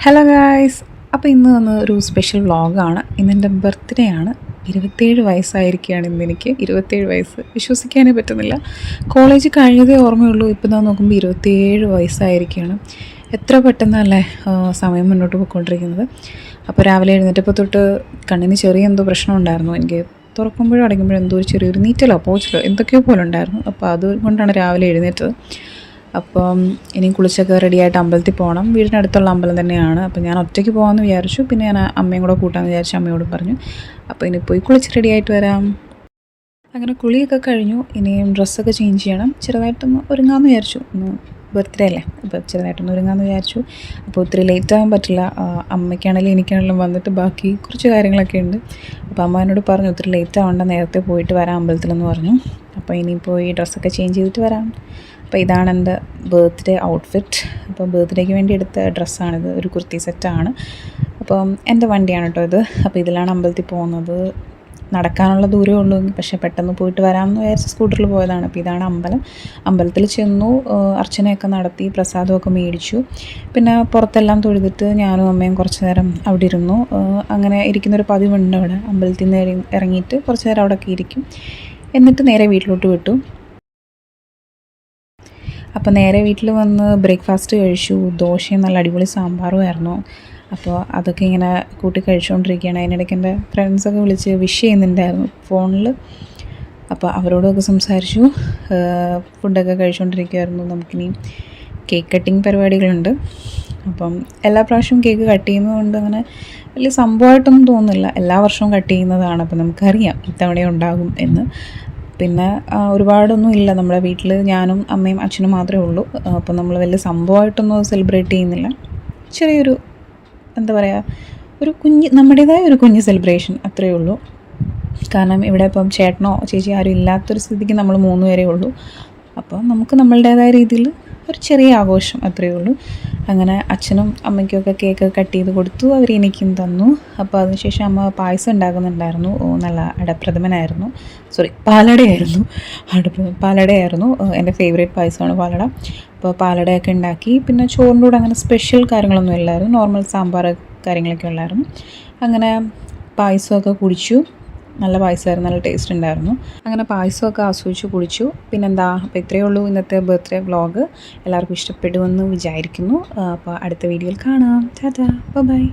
Hello guys. അപ്പോൾ ഇന്ന് വന്ന് ഒരു സ്പെഷ്യൽ വ്ളോഗാണ്. ഇന്നെൻ്റെ ബർത്ത്ഡേ ആണ്. 27 വയസ്സായിരിക്കുകയാണ് ഇന്നെനിക്ക്. 27 വയസ്സ് വിശ്വസിക്കാനേ പറ്റുന്നില്ല. കോളേജ് കഴിഞ്ഞതേ ഓർമ്മയുള്ളൂ. ഇപ്പോൾ ഞാൻ നോക്കുമ്പോൾ 27 വയസ്സായിരിക്കുകയാണ്. എത്ര പെട്ടെന്നല്ലേ സമയം മുന്നോട്ട് പോയിക്കൊണ്ടിരിക്കുന്നത്. അപ്പോൾ രാവിലെ എഴുന്നേറ്റപ്പോൾ തൊട്ട് കണ്ണിന് ചെറിയ എന്തോ പ്രശ്നം ഉണ്ടായിരുന്നു. എനിക്ക് തുറക്കുമ്പോഴും അടയ്ക്കുമ്പോഴും എന്തോ ഒരു ചെറിയൊരു നീറ്റലോ പോച്ചലോ എന്തൊക്കെയോ പോലെ ഉണ്ടായിരുന്നു. അപ്പോൾ അതുകൊണ്ടാണ് രാവിലെ എഴുന്നേറ്റത്. അപ്പം ഇനി കുളിച്ചൊക്കെ റെഡിയായിട്ട് അമ്പലത്തിൽ പോകണം. വീടിനടുത്തുള്ള അമ്പലം തന്നെയാണ്. അപ്പോൾ ഞാൻ ഒറ്റയ്ക്ക് പോകാമെന്ന് വിചാരിച്ചു. പിന്നെ ഞാൻ അമ്മയും കൂടെ കൂട്ടാമെന്ന് വിചാരിച്ചു. അമ്മയോട് പറഞ്ഞു. അപ്പോൾ ഇനി പോയി കുളിച്ച് റെഡിയായിട്ട് വരാം. അങ്ങനെ കുളിയൊക്കെ കഴിഞ്ഞു. ഇനിയും ഡ്രസ്സൊക്കെ ചേഞ്ച് ചെയ്യണം. ചെറുതായിട്ടൊന്ന് ഒരുങ്ങാമെന്ന് വിചാരിച്ചു. ഒന്ന് ബർത്ത്ഡേ അല്ലേ, അപ്പോൾ ചെറുതായിട്ടൊന്ന് ഒരുങ്ങാമെന്ന് വിചാരിച്ചു. അപ്പോൾ ഒത്തിരി ലേറ്റ് ആകാൻ പറ്റില്ല. അമ്മയ്ക്കാണെങ്കിലും എനിക്കാണെങ്കിലും വന്നിട്ട് ബാക്കി കുറച്ച് കാര്യങ്ങളൊക്കെ ഉണ്ട്. അപ്പോൾ അമ്മ എന്നോട് പറഞ്ഞു ഒത്തിരി ലേറ്റ് ആവേണ്ട, നേരത്തെ പോയിട്ട് വരാം അമ്പലത്തിലെന്ന് പറഞ്ഞു. അപ്പോൾ ഇനി പോയി ഡ്രസ്സൊക്കെ ചേഞ്ച് ചെയ്തിട്ട് വരാം. അപ്പോൾ ഇതാണ് എൻ്റെ ബർത്ത്ഡേ ഔട്ട്ഫിറ്റ്. അപ്പോൾ ബർത്ത്ഡേക്ക് വേണ്ടി എടുത്ത ഡ്രസ്സാണിത്. ഒരു കുർത്തി സെറ്റാണ്. അപ്പം എൻ്റെ വണ്ടിയാണ് കേട്ടോ ഇത്. അപ്പോൾ ഇതിലാണ് അമ്പലത്തിൽ പോകുന്നത്. നടക്കാനുള്ള ദൂരമേ ഉള്ളൂ, പക്ഷേ പെട്ടെന്ന് പോയിട്ട് വരാമെന്ന് വിചാരിച്ച് സ്കൂട്ടറിൽ പോയതാണ്. അപ്പോൾ ഇതാണ് അമ്പലം. അമ്പലത്തിൽ ചെന്നു, അർച്ചനയൊക്കെ നടത്തി, പ്രസാദമൊക്കെ മേടിച്ചു. പിന്നെ പുറത്തെല്ലാം തൊഴുതിട്ട് ഞാനും അമ്മയും കുറച്ച് നേരം അവിടെ ഇരുന്നു. അങ്ങനെ ഇരിക്കുന്നൊരു പതിവുണ്ട് അവിടെ. അമ്പലത്തിൽ നിന്ന് ഇറങ്ങിയിട്ട് കുറച്ച് നേരം അവിടെയൊക്കെ ഇരിക്കും. എന്നിട്ട് നേരെ വീട്ടിലോട്ട് വിട്ടു. അപ്പോൾ നേരെ വീട്ടിൽ വന്ന് ബ്രേക്ക്ഫാസ്റ്റ് കഴിച്ചു. ദോശയും നല്ല അടിപൊളി സാമ്പാറുമായിരുന്നു. അപ്പോൾ അതൊക്കെ ഇങ്ങനെ കൂട്ടി കഴിച്ചുകൊണ്ടിരിക്കുകയാണ്. അതിനിടയ്ക്ക് എൻ്റെ ഫ്രണ്ട്സൊക്കെ വിളിച്ച് വിഷ് ചെയ്യുന്നുണ്ടായിരുന്നു ഫോണിൽ. അപ്പോൾ അവരോടൊക്കെ സംസാരിച്ചു. ഫുഡൊക്കെ കഴിച്ചുകൊണ്ടിരിക്കുമായിരുന്നു. നമുക്കിനി കേക്ക് കട്ടിങ് പരിപാടികളുണ്ട്. അപ്പം എല്ലാ പ്രാവശ്യവും കേക്ക് കട്ട് ചെയ്യുന്നതുകൊണ്ട് അങ്ങനെ വലിയ സംഭവമായിട്ടൊന്നും തോന്നുന്നില്ല. എല്ലാ വർഷവും കട്ട് ചെയ്യുന്നതാണ്. അപ്പോൾ നമുക്കറിയാം ഇത്തവണ ഉണ്ടാകും എന്ന്. പിന്നെ ഒരുപാടൊന്നും ഇല്ല. നമ്മുടെ വീട്ടിൽ ഞാനും അമ്മയും അച്ഛനും മാത്രമേ ഉള്ളൂ. അപ്പോൾ നമ്മൾ വലിയ സംഭവമായിട്ടൊന്നും സെലിബ്രേറ്റ് ചെയ്യുന്നില്ല. ചെറിയൊരു എന്താ പറയുക, ഒരു നമ്മുടേതായ ഒരു കുഞ്ഞ് സെലിബ്രേഷൻ അത്രയേ ഉള്ളൂ. കാരണം ഇവിടെ ഇപ്പം ചേട്ടനോ ചേച്ചി ആരും ഇല്ലാത്തൊരു സ്ഥിതിക്ക് നമ്മൾ 3 പേരേ ഉള്ളൂ. അപ്പോൾ നമുക്ക് നമ്മളുടേതായ രീതിയിൽ ഒരു ചെറിയ ആഘോഷം അത്രയേ ഉള്ളൂ. അങ്ങനെ അച്ഛനും അമ്മയ്ക്കൊക്കെ കേക്ക് കട്ട് ചെയ്ത് കൊടുത്തു. അവർ എനിക്കും തന്നു. അപ്പോൾ അതിനുശേഷം അമ്മ പായസം ഉണ്ടാക്കുന്നുണ്ടായിരുന്നു. നല്ല അടപ്രഥമനായിരുന്നു. പാലടയായിരുന്നു. പാലടയായിരുന്നു. എൻ്റെ ഫേവറേറ്റ് പായസമാണ് പാലട. അപ്പോൾ പാലടയൊക്കെ ഉണ്ടാക്കി. പിന്നെ ചോറിൻ്റെ കൂടെ അങ്ങനെ സ്പെഷ്യൽ കാര്യങ്ങളൊന്നും ഇല്ലായിരുന്നു. നോർമൽ സാമ്പാർ കാര്യങ്ങളൊക്കെ ഉള്ളായിരുന്നു. അങ്ങനെ പായസമൊക്കെ കുടിച്ചു. നല്ല പായസമായിരുന്നു, നല്ല ടേസ്റ്റ് ഉണ്ടായിരുന്നു. അങ്ങനെ പായസമൊക്കെ ആസ്വദിച്ച് കുടിച്ചു. പിന്നെന്താ, അപ്പോൾ ഇത്രയേ ഉള്ളൂ ഇന്നത്തെ ബർത്ത്ഡേ വ്ളോഗ്. എല്ലാവർക്കും ഇഷ്ടപ്പെടുമെന്ന് വിചാരിക്കുന്നു. അപ്പോൾ അടുത്ത വീഡിയോയിൽ കാണാം. ടാറ്റാ, ബൈ.